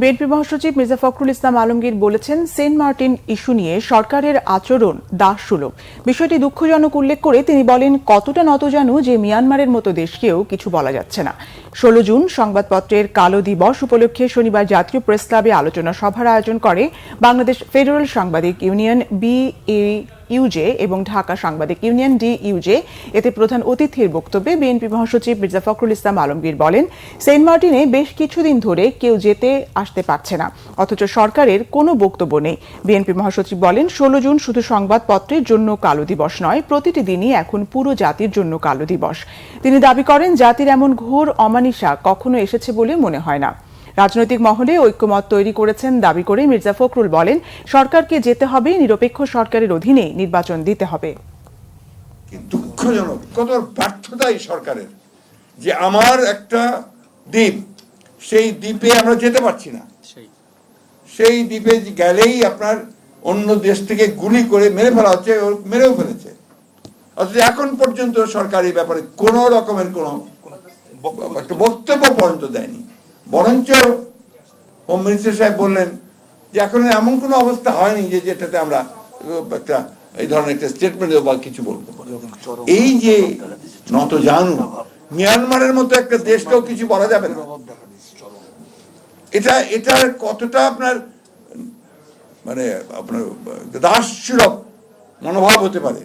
BNP মহাসচিব মির্জা ফখরুল ইসলাম আলমগীর বলেছেন, Saint Martin issue নিয়ে সরকারের আচরণ দাসসুলভ। বিষয়টি দুঃখজনক উল্লেখ করে তিনি বলেন, কতটা নতজানু যে মিয়ানমারের মতো দেশকেও কিছু বলা যাচ্ছে না। 16 জুন সংবাদপত্রের কালো দিবস উপলক্ষে শনিবার জাতীয় প্রেস ক্লাবে আলোচনা সভার আয়োজন করে বাংলাদেশ ফেডারেল সাংবাদিক ইউনিয়ন BAUJ এবং ঢাকা সাংবাদিক ইউনিয়ন DUJ। এতে প্রধান অতিথির বক্তব্যে বিএনপি মহাসচিব মির্জা ফখরুল ইসলাম আলমগীর বলেন, সেন্ট মার্টিনে বেশ কিছুদিন ধরে কেউ যেতে আসতে পারছে না, অথচ সরকারের কোনো বক্তব্য নেই। বিএনপি মহাসচিব বলেন, 16 জুন শুধু সংবাদপত্রের জন্য কালো দিবস নয়, প্রতিটি দিনই এখন পুরো জাতির জন্য কালো দিবস। তিনি দাবি করেন, জাতির এমন ঘোর অমানিসা কখনো এসেছে বলে মনে হয় না। রাজনৈতিক মহলে ঐক্যমত তৈরি করেছেন দাবি করে মির্জা ফখরুল বলেন, সরকারকে যেতে হবে, নিরপেক্ষ সরকারের অধীনে নির্বাচন দিতে হবে। দুঃখজনক, কত ব্যর্থতাই সরকারের যে আমার একটা দ্বীপ, সেই দ্বীপে আমরা যেতে পারছি না। সেই দ্বীপে গেলেই আপনার অন্য দেশ থেকে গুলি করে মেরে ফেলা হচ্ছে, মেরেও ফেলেছে। অথচ এখন পর্যন্ত সরকারি ব্যাপারে কোনো রকমের কোনো বক্তব্য পর্যন্ত দেয়নি। বরঞ্চ হোম মিনিস্টার সাহেব বললেন যে এখন এমন কোনো অবস্থা হয়নি যে যেটাতে আমরা একটা এই ধরনের একটা স্টেটমেন্ট বা কিছু বলবো। এই যে নতজানু, মিয়ানমারের মতো একটা দেশকেও কিছু বলা যাবে না, এটা কতটা আপনার মানে আপনার দাসসুলভ মনোভাব হতে পারে।